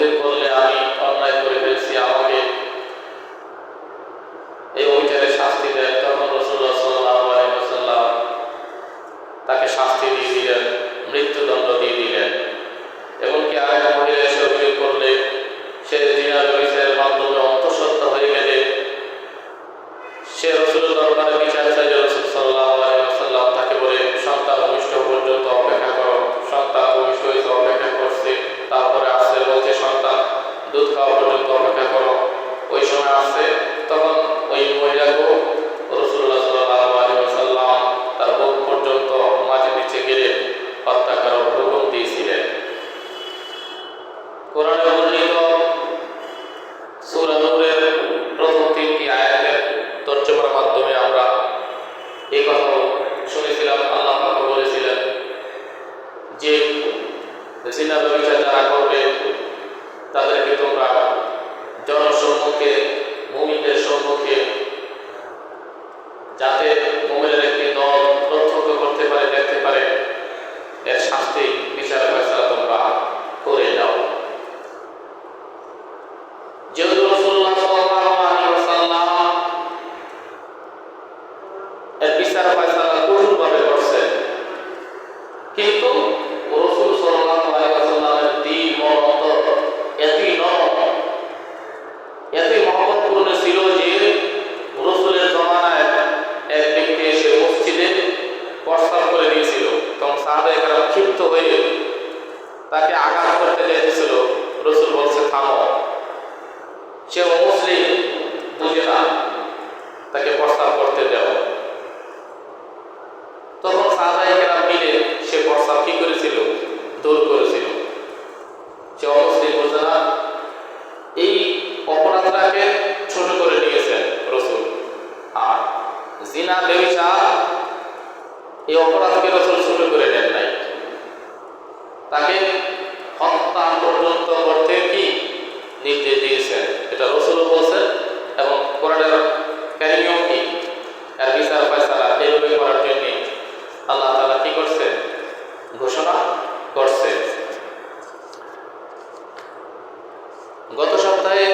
অভিযোগ করলে আমি অন্যায় করে ফেলছি, আমাকে এই অভিযোগের শাস্তি দেন, তখন রাসূলুল্লাহ সাল্লাল্লাহু আলাইহি ওয়াসাল্লাম তাকে শাস্তি দিয়ে দিলেন, মৃত্যুদণ্ড দিয়ে দিলেন। এমনকি আরেক মহিলা এসে অভিযোগ করলে, সে জিনা ব্যভিচারের মাধ্যমে অন্তঃসত্ত্বা হয়ে গেলে সে রাসূলের দরবারে বিচার চাইলে রাসূল সাল্লাল্লাহু আলাইহি ওয়াসাল্লাম তাকে বলে, সন্তান ভূমিষ্ঠ পর্যন্ত অপেক্ষা করো। সন্তান ভূমিষ্ঠ হয়েছে, অপেক্ষা করছে, তারপরে আসছে বলছে সন্তান দুধ খাওয়া পর্যন্ত অপেক্ষা করো। ওই সময় আসছে, তখন ওই মহিলাকে রাসূলুল্লাহ সাল্লাল্লাহু আলাইহি ওয়াসাল্লাম তার বুক পর্যন্ত মাঝে নিচে গেড়ে হত্যা করার হুকুম দিয়েছিলেন। কোরআনে বর্ণিত সূরা নূরের প্রথম 3টি আয়াতের তর্জমার মাধ্যমে আমরা এই কথা শুনেছিলাম। আল্লাহ পাক বলেছিলেন যে জিনা ব্যভিচার যারা করবে তাদেরকে তোমরা জনসম্মুখে, মুমিনদের সম্মুখে, যাতে মুমিনের একটি দল প্রত্যক্ষ করতে পারে, দেখতে পারে, এর শাস্তি বিচার ফয়সালা তোমরা করে দাও। যেহেতু রাসূলুল্লাহ সাল্লাল্লাহু আলাইহি ওয়াসাল্লাম এর বিচার ফয়সালা কঠোরভাবে করছেন, কিন্তু রাসূল সাল্লাল্লাহু আলাইহি ওয়াসাল্লামের দিল মন অন্তর এতই নরম, এতই মহব্বতপূর্ণ ছিল যে রাসূলের জমানায় এক ব্যক্তি এসে মসজিদে প্রস্তাব করে দিয়েছিল। তখন সাহাবায়ে কেরাম ক্ষিপ্ত হয়ে তাকে আঘাত করতে যেতেছিল। রাসূল বলছে থামো, সে মুসলিম, বুঝে না, তাকে প্রস্তাব করতে দাও। তখন সাহাবায়ে কেরাম মিলে সে প্রস্তাব কি করেছিল? দূর করেছিল। সে অমুসলিম, বুঝে না, এই অপরাধটাকে ছোট করে নিয়েছেন রাসূল। আর জিনা ব্যভিচার এই অপরাধকে রাসূল ছোট করে নেন নাই, তাকে হত্যা পর্যন্ত করতে কি নির্দেশ দিয়েছেন। এটা রাসূলও বলছেন এবং কোরআনের কারিমেও কি এর বিচার ফয়সালা এইভাবে করার জন্য আল্লাহ তাআলা কি করছে? ঘোষণা করছে। গত সপ্তাহে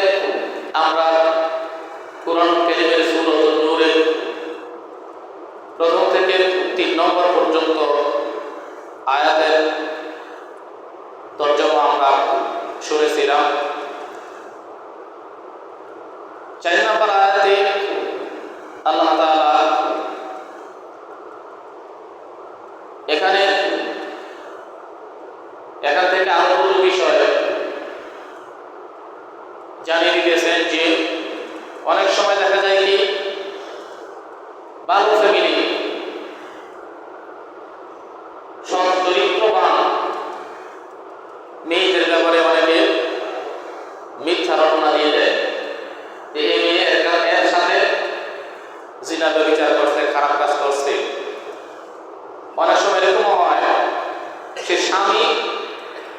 আমরা কোরআন কারিমের সূরা নূরের প্রথম থেকে 3 নম্বর পর্যন্ত আয়াতের তর্জমা আমরা শুনেছিলাম। 4 নম্বর আয়াতে আল্লাহ তাআলা এখান থেকে আরো দুটো বিষয় জানিয়ে দিতেছেন যে অনেক সময় দেখা যায় কি ভালো ফ্যামিলি, সৎ চরিত্রবান মেয়েদের ব্যাপারে অনেকে মিথ্যা রটনা দিয়ে দেয় যে এই মেয়ে এর সাথে জিনা ব্যভিচার করছে, খারাপ কাজ করছে। অনেক সময় এরকম হয়, সে স্বামী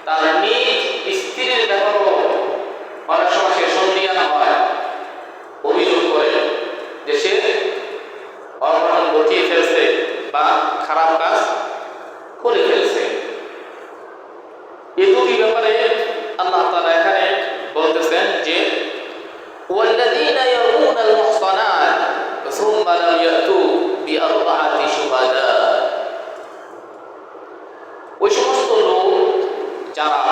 তার নিজ স্ত্রীর ব্যাপারেও অনেক সময় সে সন্দিহান হয়, অভিযোগ করে যে সে অঘটন ঘটিয়ে ফেলছে বা খারাপ কাজ করে ফেলছে। এই দুটি ব্যাপারে আল্লাহ তাআলা এখানে বলতেছেন যে ওয়াল্লাযীনা ইয়ারমুনাল মুহসানাত সুম্মা লাম ইয়াতু বিআরবাআতি শুহাদা, ওই সমস্ত লোক যারা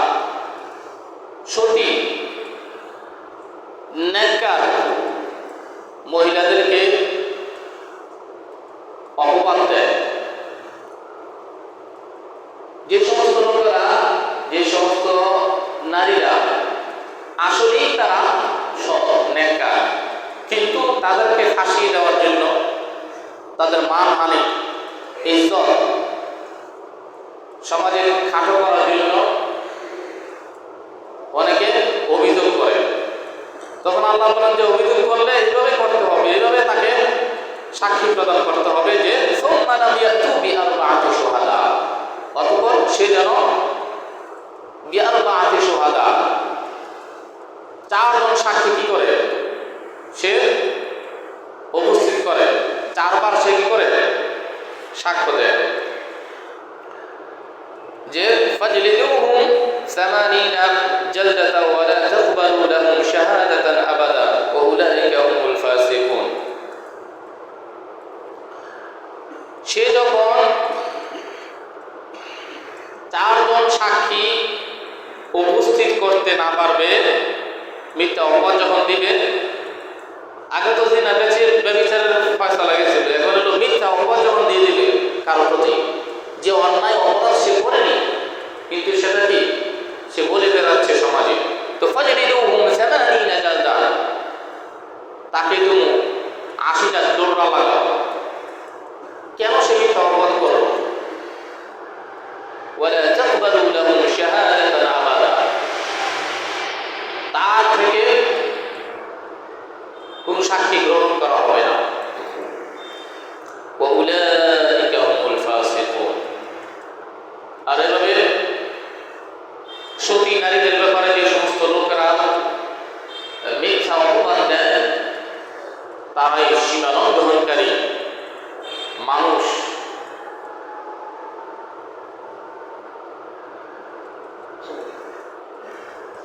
সতী নেককার মহিলাদেরকে অপবাদ দেয়, যে সমস্ত লোকেরা, যে সমস্ত নারীরা আসলেই তারা সৎ নেককার, কিন্তু তাদেরকে ফাঁসিয়ে দেওয়ার জন্য, তাদের মানহানি, ইজ্জত সমাজে খাটো করার জন্য অনেকে অভিযোগ করে। তখন আল্লাহ বলেন যে অভিযোগ করলে এইভাবে করতে হবে, এইভাবে তাকে সাক্ষী প্রদান করতে হবে যে সুম্মা লাম ইয়াতু বিআরবাআতি শুহাদা, অতঃপর সে যেন বিআরবাআতি শুহাদা 4 জন সাক্ষী কি করে? সে উপস্থিত করে, 4 বার সে কি করে? সাক্ষ্য দেয়। যে ফাজলিদুহুম 80 জালদাতাও ওয়ালা না পারবে, মিথ্যা অপবাদ যখন দিবে, আগে তো জিনা ব্যভিচারের ফয়সালা গেছিল, এখন হলো মিথ্যা অপবাদ যখন দিয়ে দিবে কারো প্রতি, যে অন্যায় অপরাধ সে করেনি কিন্তু সেটা কি সে বলে বেড়াচ্ছে সমাজে, তো ফাজলিদুহুম 80 জালদা, তাকে তুমি 80টা দৌড়া লাগাও। কেন সে মিথ্যা অপবাদ করলো? ওয়ালা তাকবালু লাহুম শাহাদাতান আবাদা, তার থেকে কোন সাক্ষী গ্রহণ করা হবে না। ওয়া উলাইকা হুমুল ফাসিকুন, আর এভাবে সতী নারীদের ব্যাপারে যে সমস্ত লোকেরা মিথ্যা অপবাদ দেয় তারাই সীমা লঙ্ঘনকারী মানুষ।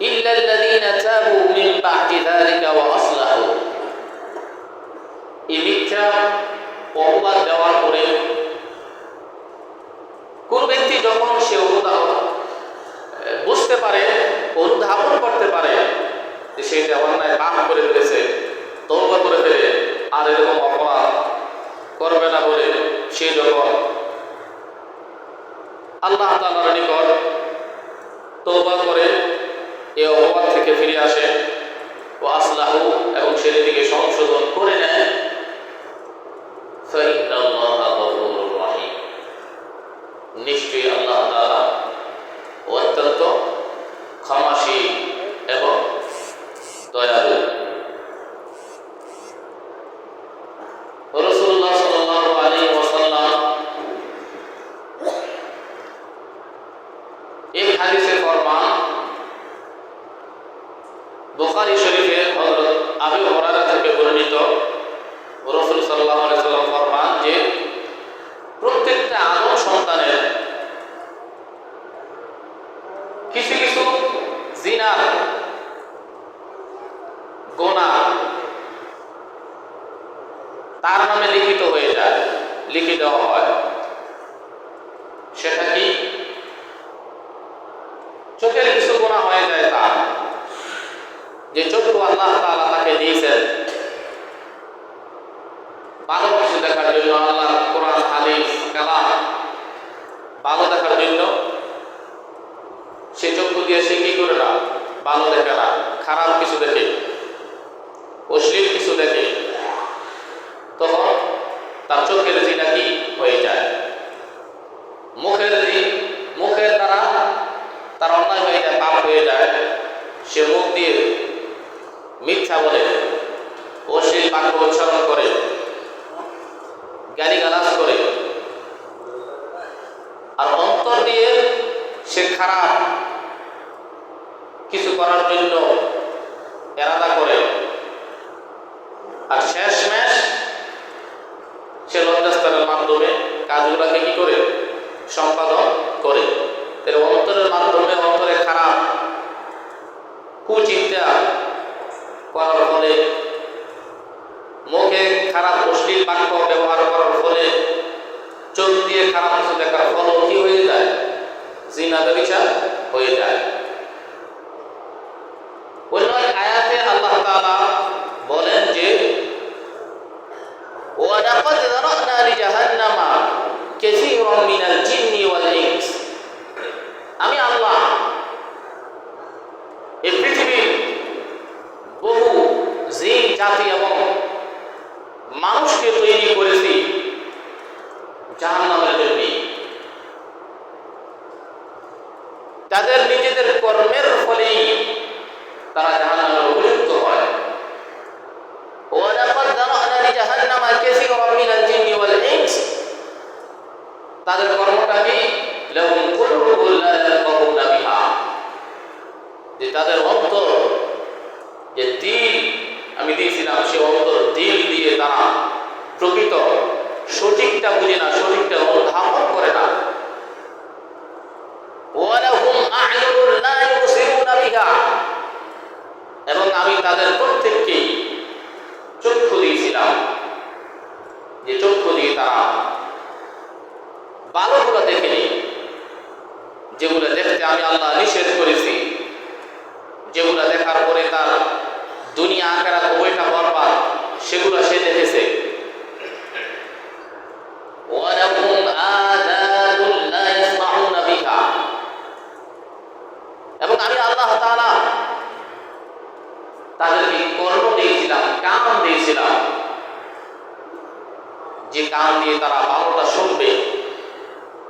ইল্লাল্লাযীনা তাবু মিন বা'দি যালিকা ওয়া আসলাহু, এই মিথ্যা অপবাদ দেওয়ার পরে কোন ব্যক্তি যখন সে বুঝতে পারে, অনুধাবন করতে পারে যে সে যে অন্যায় পাপ করে ফেলেছে, তওবা করে ফেলে আর এরকম অপরাধ করবে না বলে সে যখন আল্লাহ তাআলার নিকট তওবা করে এই অপরাধ থেকে ফিরে আসে, ও আসলাহু, এবং সে নিজেকে সংশোধন করে নেয়, ফাইন্নাল্লাহা গফুরুর রহিম, নিশ্চয়ই আল্লাহ তাআলা অত্যন্ত ক্ষমাশীল এবং দয়ালু। রাসূলুল্লাহ সাল্লাল্লাহু আলাইহি ওয়াসাল্লাম এই হাদিসে ফরমান, বুখারী শরীফে হযরত আবু হুরায়রা থেকে বর্ণিত, রাসূল সাল্লাল্লাহু আলাইহি ওয়াসাল্লাম ফরমান যে প্রত্যেকটা আদম সন্তানের কিছু কিছু জিনার গুনাহ তার নামে লিখিত হয়ে যায়, লিখে দেওয়া হয়। সেটা কি? চোখের কিছু গুনাহ হয়ে যায় তার, যে চক্ষু আল্লাহ তাআলা তাকে দিয়েছেন ভালো কিছু দেখার জন্য, আল্লাহ কোরআন হাদিস কালাম ভালো দেখার জন্য, সে চক্ষু দিয়ে সে কি করে না, ভালো দেখে না, খারাপ কিছু দেখে, অশ্লীল কিছু দেখে, তখন তার চোখের জিনা কি হয়ে যায়, মুখের দ্বারা তার অন্যায় হয়ে যায়, পাপ হয়ে যায়, সে মুখ দিয়ে মিথ্যা বলে, অশ্লীল বাক্য উচ্চারণ করে, গালিগালাজ করে, আর অন্তর দিয়ে সে খারাপ কিছু করার জন্য এরাদা করে, আর শেষমেশ সে লজ্জাস্থানের মাধ্যমে কাজগুলোকে কি করে সম্পাদন করে। এর অন্তরের মাধ্যমে অন্তরে খারাপ কুচিন্তা করার ফলে, মুখে খারাপ অশ্লীল বাক্য ব্যবহার করার ফলে, চোখ দিয়ে খারাপ কিছু দেখার ফলে কি হয়ে যায়, জিনা ব্যভিচার হয়ে যায়। অন্য এক আয়াতে আল্লাহ তাআলা বলেন যে ওয়ালাকাদ যারানা লিজাহান্নামা কাসীরাম মিনাল জিন্নি ওয়াল ইনস, আমি আল্লাহ এই পৃথিবীর বহু জিন জাতি এবং মানুষকে তৈরি করেছি জাহান্নামের জন্য, তাদের নিজেদের কর্মের ফলেই তারা জাহান্নামের উপযুক্ত হয়। ওয়ালাকাদ যারানা লিজাহান্নামা কাসীরাম মিনাল জিন্নি ওয়াল ইনস, তাদের কর্মটা কি, লাহুম কুলুবুন লা ইয়াফকাহুনা বিহা, যে তাদের অন্তর, যে দিল আমি দিয়েছিলাম, সে অন্তর দিল দিয়ে তারা প্রকৃত সঠিকটা বুঝে না, সঠিকটা অনুধাবন করে না। ওয়ালাহুম আ'য়ুনুন লা ইউবসিরুনা বিহা, এবং আমি তাদের প্রত্যেককেই চক্ষু দিয়েছিলাম, যে চক্ষু দিয়ে তারা ভালোগুলো দেখেনি, যেগুলো দেখতে আমি আল্লাহ নিষেধ করেছি, যে দেখার পরে তার দুনিয়া আখিরাত উভয়টা বরবাদ, সেগুলো সে দেখেছে। ওয়ালাহুম আযানুন লা ইয়াসমাউনা বিহা, এবং আমি আল্লাহ তাআলা তাদেরকে কর্ণ দিয়েছিলাম, কান দিয়েছিলাম, যে কান দিয়ে তারা ভালোটা শুনবে,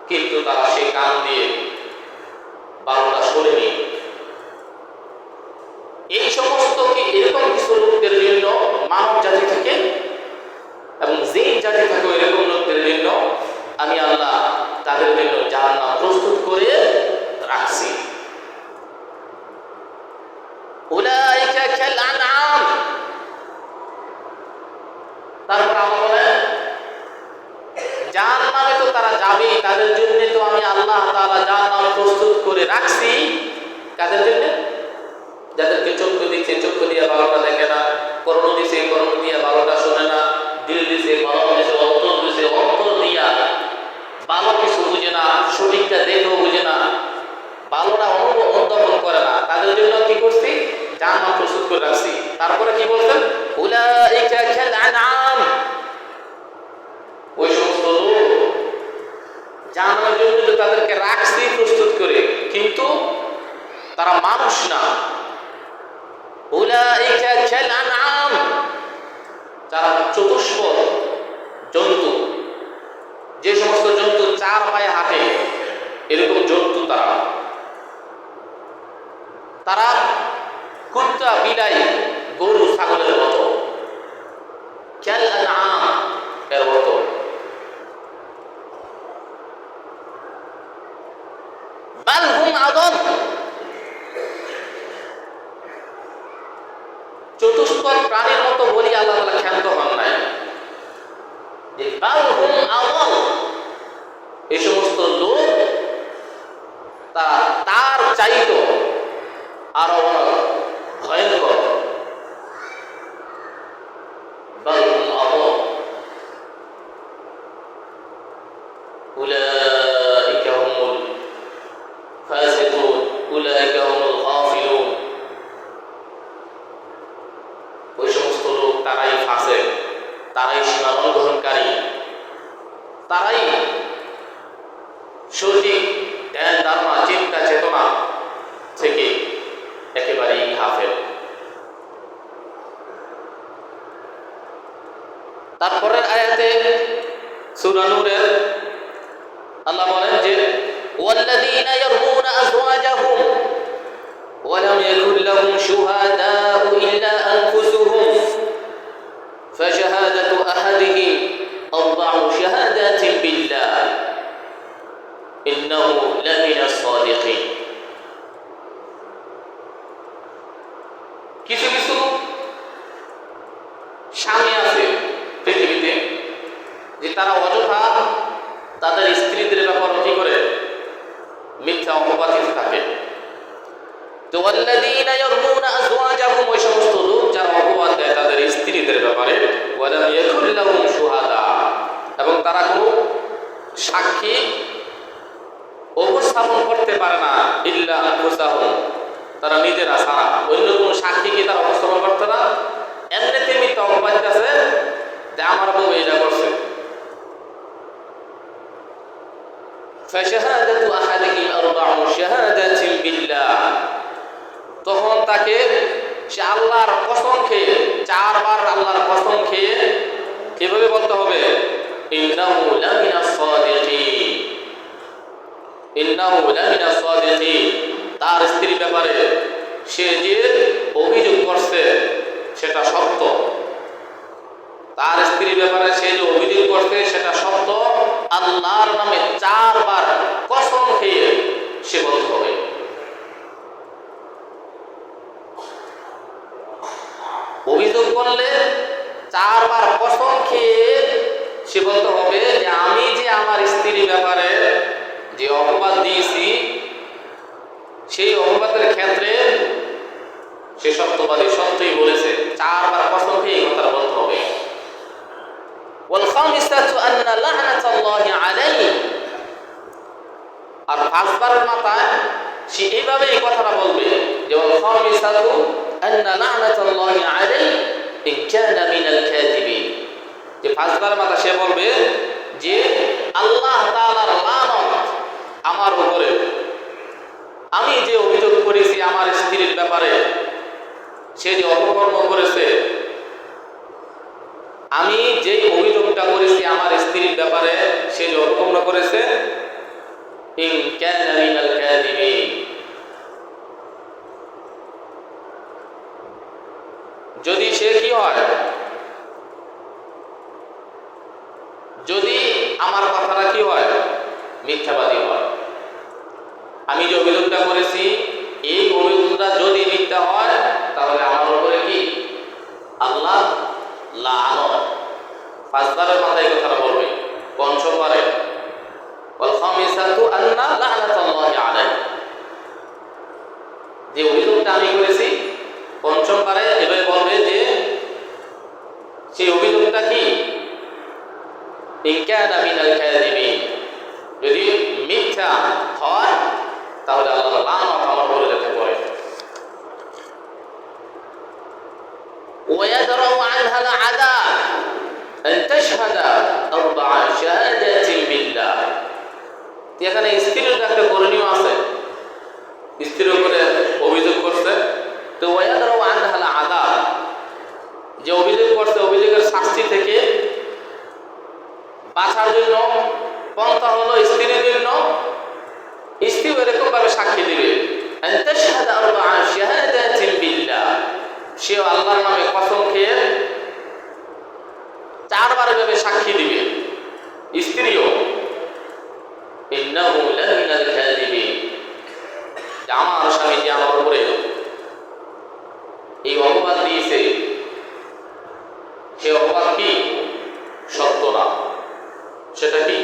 কিন্তু তারা সেই কান দিয়ে ভালোটা শোনেনি। এই সমস্ত কি এরকম কিছু লোকদের জন্য মানব জাতি থেকে এবং জিন জাতি থেকে এরকম লোকদের জন্য আমি আল্লাহ তাদের জন্য জাহান্নাম প্রস্তুত করে রাখছি। উলাইকা কাল আনআম, তারপর আমরা বলেন জাহান্নামে তো তারা যাবে, তাদের জন্য তো আমি আল্লাহ তাআলা জাহান্নাম প্রস্তুত করে রাখছি। কাদের জন্য? যাদেরকে চক্ষু দিচ্ছে, চক্ষু দিয়ে ভালোটা দেখে না, কর্ণ দিছে, কর্ণ দিয়ে ভালোটা শোনে না, দিল দিছে, কলম দিছে, অন্তর দিছে, অন্তর দিয়া ভালো কিছু বুঝে না, সঠিকটা দেখেও বুঝে না, ভালোটা অনুধাবন করে না, তাদের জন্য কি করছি? জাহান্নাম প্রস্তুত করে রাখছি। তারপরে কি বলছেন? উলাইকা কাল আনআম, ওই সমস্ত লোক জাহান্নামের জন্য তো তাদেরকে রাখছি প্রস্তুত করে, কিন্তু তারা মানুষ না। উলাইকা কাল আনআম, যারা চতুষ্পদ জন্তু, যে সমস্ত জন্তু চার পায়ে হাঁটে, এরকম জন্তু তারা। তারা কুত্তা, বিলাই, গরু, ছাগলের মতো। কাল আনআম এর মতো। বাল হুম আদল, চতুষ্পদ প্রাণীর মতো বলি আল্লাহ তাআলা ক্ষান্ত হন নাই। যে বাল হুম আদল, এই সমস্ত লোক তারা তার চাইতো আরো ভয়ঙ্কর। বাল হুম আদল, উলাইকা হুমুল ফাসিকুন, উলাইকা হুমুল গাফিলুন, ওই সমস্ত লোক তারাই ফাসিক, তারাই সীমা লঙ্ঘনকারী, তারাই সঠিক ধ্যান ধারণা চিন্তা চেতনা থেকে একেবারেই গাফেল। তারপরের আয়াতে সূরা নূরের আল্লাহ বলেন যে ওয়াল্লাযীনা ইয়ারমুনা আযওয়াজাহুম ওয়া লাম ইয়াকুল লাহুম শুহাদাউ ইল্লা আনফুসুহুম ফাশাহাদাতু আহাদিহিম আরবা'ু শাহাদাতিন বিল্লাহ ইন্নাহু লামিনাস সাদিকিন। কিছু কিছু স্বামী আছে পৃথিবীতে যে তারা অযথা তাদের স্ত্রীদের ব্যাপারে কি করে? মিথ্যা অপবাদ দিতে থাকে। তো ওয়াল্লাযীনা ইয়ারমুনা আযওয়াজাহুম, ওই সমস্ত লোক যারা অপবাদ দেয় তাদের স্ত্রীদের ব্যাপারে, ওয়া লাম ইয়াকুল লাহুম শুহাদা, এবং তারা কোনো সাক্ষী উপস্থাপন করতে পারে না, ইল্লা আনফুসাহুম, তারা নিজেরা ছাড়া অন্য কোনো সাক্ষীকে তারা উপস্থাপন করতে না। এমনিতে মিথ্যা অপবাদ আছে যে আমার বউ এটা করছে। ফাশাহাদাতু আহাদিহিম আরবা'ু শাহাদাতিন বিল্লাহ, তখন তাকে সে আল্লাহর কসম খেয়ে, চারবার আল্লাহর কসম খেয়ে কিভাবে বলতে হবে? ইন্নাহু লামিনাস সাদিকিন, ইন্নাহু লামিনাস সাদিকিন, তার স্ত্রীর ব্যাপারে সে যে অভিযোগ করছে সেটা সত্য, তার স্ত্রীর ব্যাপারে সে যে অভিযোগ করছে সেটা সত্য। আল্লাহর নামে চারবার কসম খেয়ে সে বলতে হবে। অভিযোগ করলে চারবার কসম খেয়ে সে বলতে হবে যে আমি যে আমার স্ত্রীর ব্যাপারে যে অপবাদ দিয়েছি সেই অপবাদের ক্ষেত্রে সে সত্যবাদী, সত্যই বলেছে। চারবার কসম খেয়ে এই কথা বলতে হবে। ওয়াল খামিসাতু আন্না লা'নাতাল্লাহি আলাইহি, আর পাঁচবারের মাথায় সে এইভাবে এই কথাটা বলবে যে ওয়াল খামিসাতু আন্না লা'নাতাল্লাহি আলাইহি ইন কানা মিনাল কাযিবিন, যে 5 বার মাথা সে বলবে যে আল্লাহ তাআলার লানত আমার উপরে, আমি যে অভিযোগ করেছি আমার স্ত্রীর ব্যাপারে, সে যে অপকর্ম করেছে, আমি যে অভিযোগটা করেছি আমার স্ত্রীর ব্যাপারে সে যে অপকর্ম করেছে, ইন কানা মিনাল কাযিবিন, যদি সে কি হয়, যদি আমার কথাটা কি হয়, মিথ্যাবাদী হয়, আমি যে অভিযোগটা করেছি এই অভিযোগটা যদি মিথ্যা হয়, তাহলে আমার উপরে কি আল্লাহ লানত, 5 বারের মাথায় কথাটা বলবে। পঞ্চমবারে ওয়াল খামিসাতু আন্না লা'নাতাল্লাহি আলাইহি, যে অভিযোগটা আমি করেছি পঞ্চমবারে এভাবে বলবে যে সেই অভিযোগটা কি ইন কানা মিনাল কাযিবিন, যদি মিথ্যা হয় তাহলে আল্লাহর লানত আমার উপরে যেতে পারে। ويدرأ عنها العذاب أن تشهد 4 شهادات بالله, এখানে স্ত্রীর একটা করণীয় আছে, স্ত্রীর উপরে অভিযোগ করছে, তো ওয়াদরাউ আনহাল আযাব, যে অভিযোগ করছে অভিযোগের শাস্তি থেকে বাঁচার জন্য পন্থা হলো স্ত্রীর জন্য স্ত্রী এরকম ভাবে সাক্ষী দিবে, আন তাশহাদা 4 শাহাদাতিন বিল্লাহ, সে আল্লাহর নামে কসম খেয়ে 4 বার ভাবে সাক্ষী দিবে স্ত্রীও, ইন্নাহু লামিনাল কাযিবিন, আমার স্বামী যে আমার উপরে এই অপবাদ দিয়েছে সে অপবাদ কি সত্য না, সেটা কি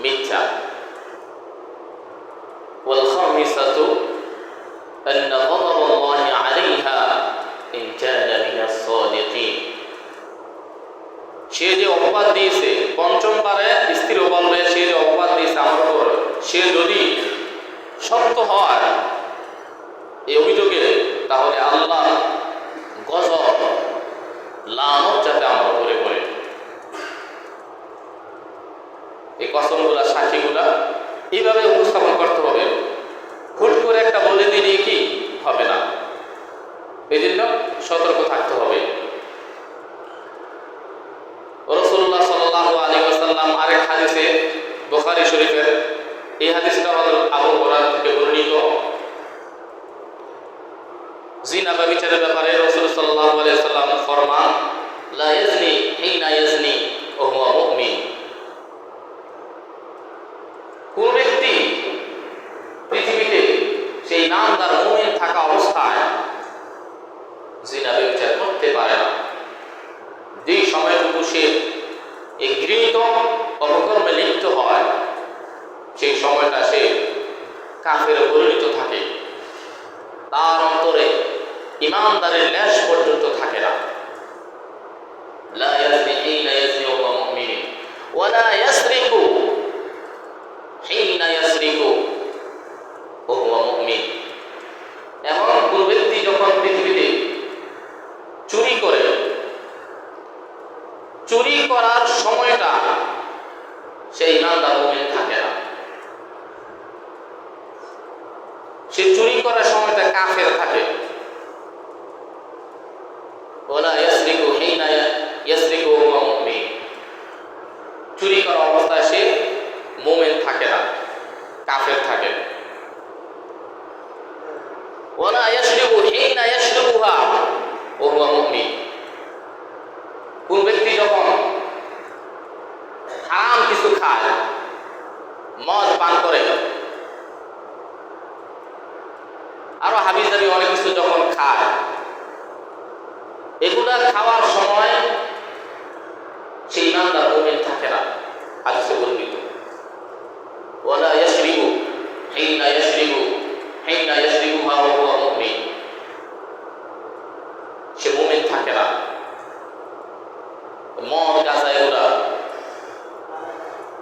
মিথ্যা। ওয়াল খামিসাতু আন্না গাদাবাল্লাহি আলাইহা ইন কানা মিনাস সাদিকিন, সে যে অপবাদ দিয়েছে পঞ্চমবারে স্ত্রীও বলবে সে যে অপবাদ দিয়েছে আমার উপর, সে যদি সত্য হয় এই অভিযোগে, তাহলে আল্লাহ গজব লানত যাতে আমার উপরে পড়ে। এই কসমগুলা সাক্ষীগুলা এইভাবে উপস্থাপন করতে হবে, হুট করে একটা বলে দিলেই কি হবে না, এই জন্য সতর্ক থাকতে হবে। রাসূলুল্লাহ সাল্লাল্লাহু আলাইহি ওয়াসাল্লাম আরেক হাদিসে বুখারী শরীফের, এই হাদিসটা হযরত আবু হুরায়রা থেকে বর্ণিত, জিনা ব্যভিচারের ব্যাপারে রাসূল সাল্লাল্লাহু আলাইহি ওয়াসাল্লাম ফরমান, লা ইয়াজনি হিনা ইয়াজনি ওয়া হুয়া মুমিন, কোন ব্যক্তি পৃথিবীতে সেই নামদার মুমিন থাকা অবস্থায় জিনা ব্যভিচার করতে পারে না। যে সময়টুকু সে এই ঘৃণিত অপকর্মে লিপ্ত হয় সেই সময়টা সে কাফের পরিণত থাকে, তার অন্তরে ইমানদারের লেশ পর্যন্ত থাকে না। লা ইয়াজনি হিনা ইয়াজনি ওয়া হুয়া মুমিন ওয়া লা ইয়াসরিকু হিনা ইয়াসরিকু ওয়া হুয়া মুমিন, এমন কোন ব্যক্তি যখন পৃথিবীতে চুরি করে, চুরি করার সময়টা সেই ইমানদার মুমিন থাকে না, সে চুরি করার সময়টা কাফের থাকে। ওয়ালা ইয়াসরিকু হিনা ইয়াসরিকু ওয়া হুয়া মুমিন, চুরি করা অবস্থায় সে মুমিন থাকে না, কাফের থাকে। ওয়ালা ইয়াশরিবু হিনা ইয়াশরিবুহা ওয়া হুয়া মুমিন, কোন ব্যক্তি যখন হারাম কিছু খায়, মদ পান করে, আরো হাবিজাবি অনেক কিছু যখন খায়, এগুলা খাওয়ার সময় সেই ইমানদার মুমিন থাকে না, হাদিসে বর্ণিত। ওয়ালা ইয়াশরিবু হিনা ইয়াশরিবুহা ওয়া হুয়া মুমিন, সে মুমিন থাকে না। মদ গাঁজা এগুলা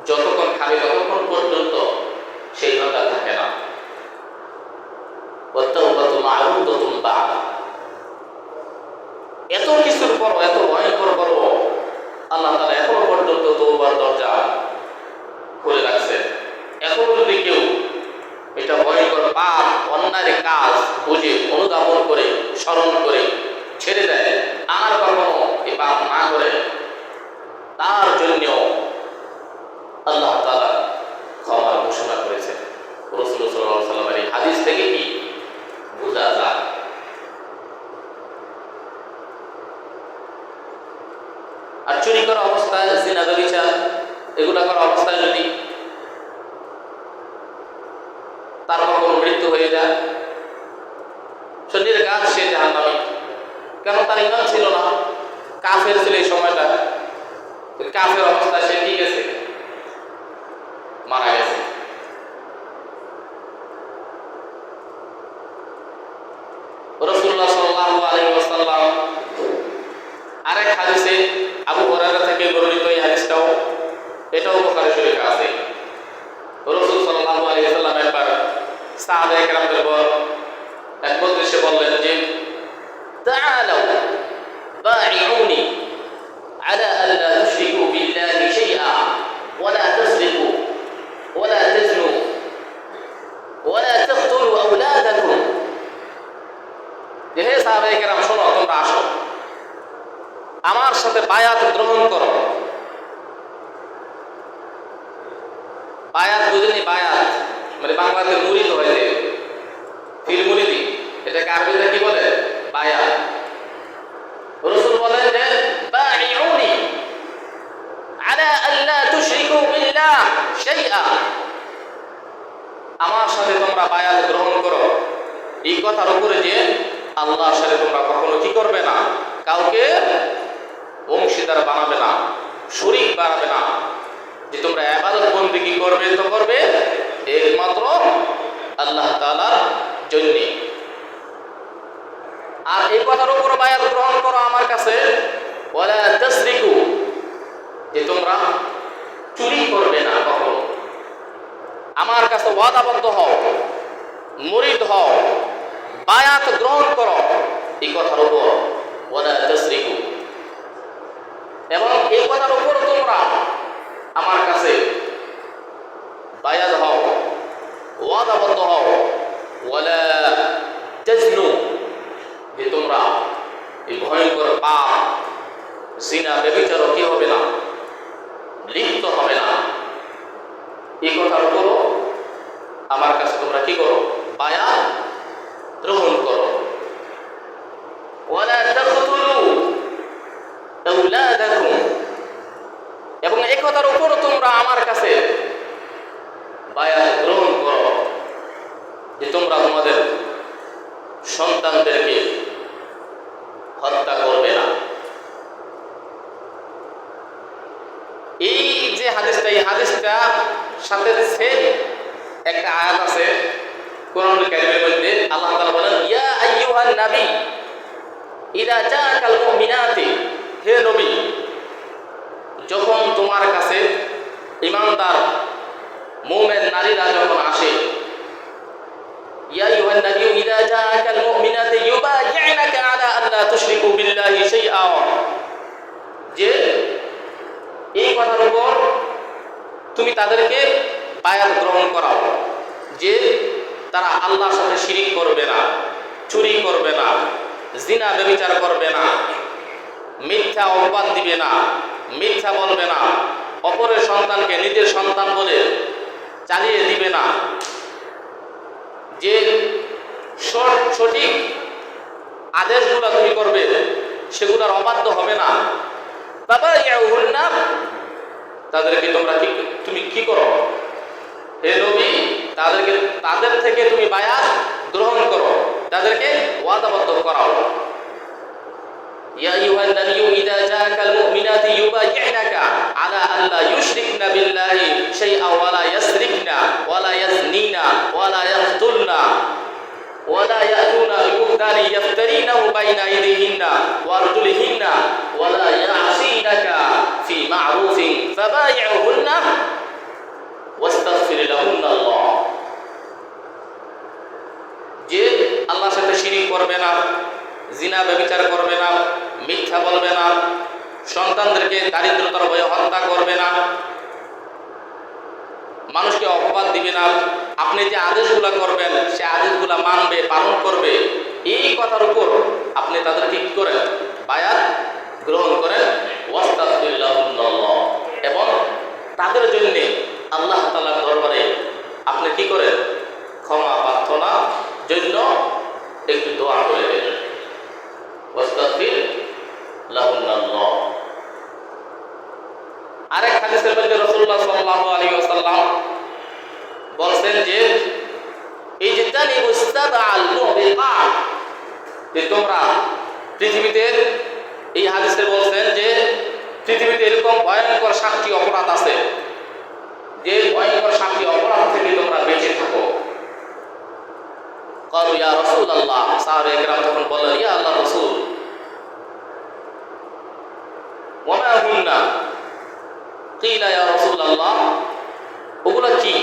যতক্ষণ খাবে ততক্ষণ পর্যন্ত সেই ইমানদার থাকে না। ওয়াত্তাওবাতু মা'রুদাতুন বা'দ, স্মরণ করে ছেড়ে দেয়, আর কখনো এই পাপ না করে, তার জন্য আল্লাহ তাআলা ক্ষমার ঘোষণা করেছেন। রাসূল সাল্লাল্লাহু আলাইহি ওয়াসাল্লামের এই হাদিস থেকে কি বোঝা যায়? আর চুরি করা অবস্থায়, জিনা ব্যভিচার এগুলা করা অবস্থায় যদি তার কখনো মৃত্যু হয়ে যায়, শরীরের কাজ, সে জাহান্নামী। কেন? তার ঈমান ছিল না, কাফের ছিল এই সময়টা। কাফের অবস্থায় সে কি গেছে? মারা গেছে। রাসূলুল্লাহ সাল্লাল্লাহু আলাইহি ওয়াসাল্লাম আরেক হাদিসে, আবু হুরায়রা থেকে বর্ণিত এই হাদিসটাও, এটাও বুখারী শরীফে আছে। রাসূল সাল্লাল্লাহু আলাইহি ওয়াসাল্লাম একবার সাহাবায়ে কেরামদের এক মজলিসে বললেন যে, তাআলাউ বাঈউনি আলা আল্লা তুশরিকু বিল্লাহি শাইআ ওয়া লা তাসরিকু ওয়া লা তাজনু ওয়া লা তাকতুলু আওলাদাকুম। হে সাহাবায়ে কেরাম, শোনো, তোমরা আসো, আমার সাথে বায়াত গ্রহণ করো। বায়াত বুঝেনি? বায়াত মানে বাংলাতে মুরিদ হয় যে ফির মুরিদি, এটাকে আরবিতে কি বলে? বায়াত। রাসূল বলেন যে, বাঈউনি আলা আল্লা তুশরিকু বিল্লাহ শাইআ, আমার সাথে তোমরা বায়াত গ্রহণ করো এই কথার উপরে যে আল্লাহর সাথে তোমরা কখনো কি করবে না? কাউকে অংশীদার বানাবে না, শরীক বানাবে না। যে তোমরা ইবাদত বন্দেগী করবে তো করবে একমাত্র আল্লাহ তাআলার জন্য। আর এই কথার উপর বায়াত গ্রহণ করো আমার কাছে, ওয়ালা তাসরিকু, যে তোমরা চুরি করবে না কখনো। আমার কাছে ওয়াদাবদ্ধ হও, মুরিদ হও, বায়াত গ্রহণ করো এই কথার উপর, ওয়ালা তাসরিকু। এবং এই কথার উপর তোমরা আমার কাছে বায়াত হও, ওয়াদাবদ্ধ হও, ওয়ালা তাজনু, যে তোমরা এই ভয়ঙ্কর পাপ জিনা ব্যভিচারও কি হবে না, লিপ্ত হবে না। এই কথার উপরও আমার কাছে তোমরা কি করো? বায়াত গ্রহণ করো। ওয়ালা তাকতুলু আওলাদাকুম, এবং এই কথার উপরও তোমরা আমার কাছে বায়াত গ্রহণ করো যে তোমরা তোমাদের সন্তানদেরকে হত্যা করবে না। এই যে হাদিসটা, এই হাদিসটা সাথে সেম একটা আয়াত আছে কোরআনুল কারীমের মধ্যে। আল্লাহ তাআলা বলেন, ইয়া আইয়ুহান নাবী ইযা জাআকাল মুমিনাতি, হে নবী, যখন তোমার কাছে ঈমানদার মুমিন নারীরা যখন আসে, ইয়া আইয়ুহান নাবী ইযা জাআকাল মুমিনাতু ইউবাইয়ুনাকা আলা আল্লা তুশরিকু বিল্লাহি শাইআ, যে এই কথার উপর তুমি তাদেরকে বায়াত গ্রহণ করাও যে তারা আল্লাহর সাথে শিরিক করবে না, চুরি করবে না, জিনা ব্যভিচার করবে না, মিথ্যা অপবাদ দিবে না, মিথ্যা বলবে না, অপরের সন্তানকে নিজের সন্তান বলে চালিয়ে দিবে না, যে সঠিক আদেশগুলো তুমি করবে সেগুলোর অবাধ্য হবে না। ফাবাইউহুন্না, তাদেরকে তোমরা তুমি কি করো? হে নবী, তাদের থেকে তুমি বায়াত গ্রহণ করো, তাদেরকে ওয়াদাবদ্ধ করাও। ইয়া আইয়ুহান নাবিয়্যু ইযা জাআকাল মুমিনাতু ইউবাইয়ুনাকা আলা আল্লা ইউশরিকনা বিল্লাহি শাইআ ওয়া লা ইয়াসরিকনা ওয়া লা ইয়াজনিনা ওয়া লা ইয়াকতুলনা ওয়া লা ইয়াতুনা বিবুহতানি ইয়াফতারিনাহু বাইনা আইদিহিন্না ওয়া আরজুলিহিন্না ওয়া লা ইয়াসিনাকা ফি মা'রুফিন ফাবাইউহুন্না ওয়াস্তাগফির লাহুন্নাল্লাহ, যে আল্লাহর সাথে শিরিক করবে না, জিনা ব্যভিচার করবে না, মিথ্যা বলবে না, সন্তানদেরকে দারিদ্রতার ভয়ে হত্যা করবে না, মানুষকে অপবাদ দিবে না, আপনি যে আদেশগুলা করবেন সে আদেশগুলা মানবে, পালন করবে, এই কথার উপর আপনি তাদেরকে কি করেন? বায়াত গ্রহণ করেন। ওয়াস্তাগফির লাহুল্লাহ, এবং তাদের জন্য আল্লাহ তাআলার দরবারে আপনি কি করেন? ক্ষমা প্রার্থনা জন্য একটু দোয়া করে দেন। ওয়াস্তাগফির লাহুল্লাহ। আরেক হাদিসের মধ্যে রাসূলুল্লাহ সাল্লাল্লাহু আলাইহি ওয়াসাল্লাম বলছেন যে এই যে তানিবুস্তাদাল মুবিকাত, যে তোমরা পৃথিবীতে, এই হাদিসে বলছেন যে পৃথিবীতে এরকম ভয়ঙ্কর 7টি অপরাধ আছে, যে ভয়ঙ্কর 7টি অপরাধ থেকে তোমরা বেঁচে থাকো। ক্বালু ইয়া রাসূলুল্লাহ, সাহাবায়ে কেরাম তখন বললেন, ইয়া আল্লাহর রাসূল, ওয়া মা হুন্না? কিলা ইয়া রাসূলুল্লাহ, ওগুলা কি?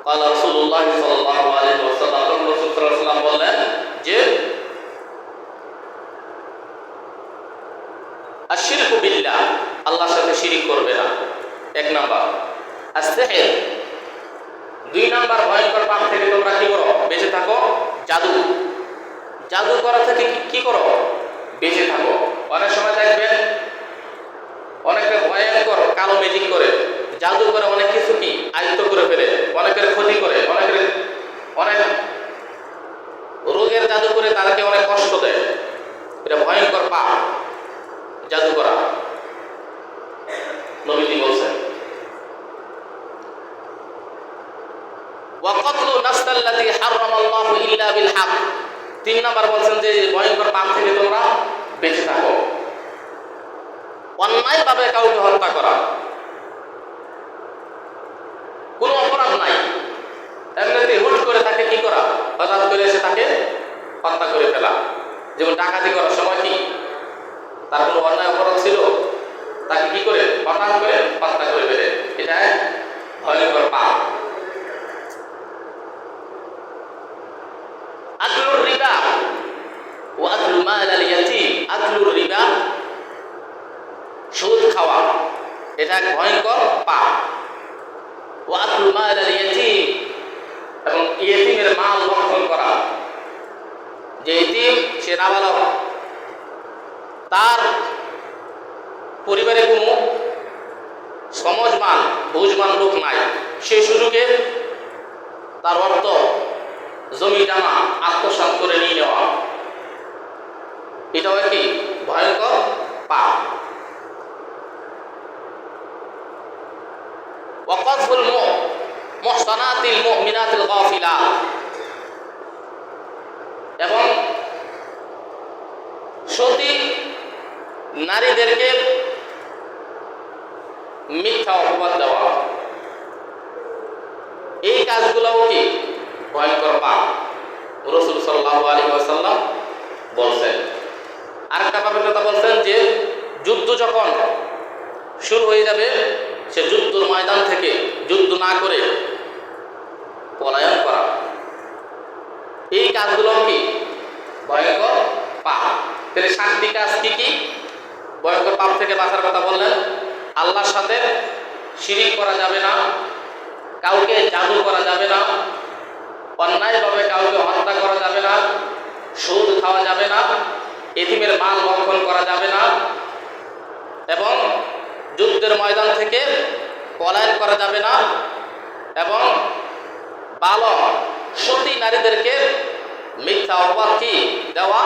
ক্বালা রাসূলুল্লাহ সাল্লাল্লাহু আলাইহি ওয়াসাল্লাম, রাসূল সাল্লাল্লাহু আলাইহি ওয়াসাল্লাম বললেন যে আশরিকু বিল্লাহ, আল্লাহর সাথে শিরিক করবে না, 1 নাম্বার। আস-সিহর, 2 নাম্বার ভয়ঙ্কর পাপ থেকে তোমরা কি করো? বেঁচে থাকো। জাদু, জাদু করা থেকে কি করো? বেঁচে থাকো। অনেক সময় দেখবেন অনেকে ভয়ঙ্কর কালো ম্যাজিক করে, জাদু করে, অনেক কিছু কি আয়ত্ত করে ফেলে, অনেকের ক্ষতি করে, অনেক রোগের জাদু করে তাদেরকে অনেক কষ্ট দেয়। এটা ভয়ঙ্কর পাপ, জাদু করা। নবীজি বলছেন ওয়া ক্বাতলু নাফসাল্লাতী হারামাল্লাহু ইল্লা বিল হক, 3 নাম্বার বলছেন যে ভয়ঙ্কর পাপ থেকে তোমরা বেঁচে থাকো। অন্যায়ভাবে কাউকে হত্যা করা, কোনো অপরাধ নাই, এমনিতে হুট করে তাকে কি করা? হঠাৎ করে এসে তাকে হত্যা করে ফেলা। যেমন ডাকাতি করার সময় কি তার কোনো অন্যায় অপরাধ ছিল, তাকে কি করে হঠাৎ করে হত্যা করে ফেলে, এটা ভয়ঙ্কর পাপ। আকলুর রিবা ওয়া আকলু মাল আল ইয়াতীম, আকলুর রিবা, সুদ খাওয়া, এটা এক ভয়ঙ্কর পাপ। ওয়া আকলু মাল আল ইয়াতীম, এবং ইয়েতিমের মাল ভক্ষণ করা। যে ইয়েতিম, সে নাবালক, তার পরিবারে কোনো সমজমান বুঝমান লোক নাই, সেই সুযোগে তার অর্থ জমি জামা আত্মসাৎ করে নিয়ে নেওয়া, এটাও কি ভয়ঙ্কর পাপ। ওয়া কাযফুল মুহসানাতিল মুমিনাতিল গাফিলাত, এবং সতী নারীদেরকে মিথ্যা অপবাদ দেওয়া, এই কাজগুলোও কি ভয়ঙ্কর পাপ। রাসূল সাল্লাল্লাহু আলাইহি ওয়াসাল্লাম বলছেন। আরেকটা পাপের কথা বলছেন যে যুদ্ধ যখন শুরু হয়ে যাবে, সে যুদ্ধের ময়দান থেকে যুদ্ধ না করে পলায়ন করা, এই কাজগুলো কি ভয়ঙ্কর পাপ। তাহলে 7টি কাজ কি কি ভয়ঙ্কর পাপ থেকে বাঁচার কথা বললেন? আল্লাহর সাথে শিরিক করা যাবে না, কাউকে জাদু করা যাবে না, অন্যায়ভাবে কাউকে হত্যা করা যাবে না, সুদ খাওয়া যাবে না, এতিমের মাল ভক্ষণ করা যাবে না, এবং যুদ্ধের ময়দান থেকে পলায়ন করা যাবে না, এবং বালক সতী নারীদেরকে মিথ্যা অপবাদ কি দেওয়া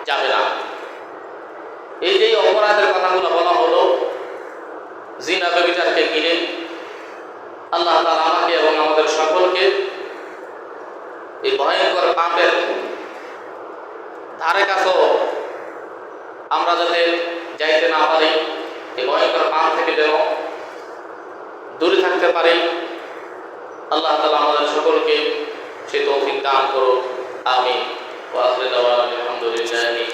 যাবে না। এই যে অপরাধের কথাগুলো বলা হলো জিনা ব্যভিচারকে ঘিরে, আল্লাহ তাআলা আমাকে এবং আমাদের সকলকে এই ভয়ঙ্কর পাপের ধারে কাছেও আমরা যাতে যাইতে না পারি, এই ভয়ঙ্কর পাপ থেকে যেন দূরে থাকতে পারি, আল্লাহ তাআলা আমাদের সকলকে সে তৌফিক দান করুন। আমিন। ওয়া আখিরু দাওয়ানা আলহামদুলিল্লাহি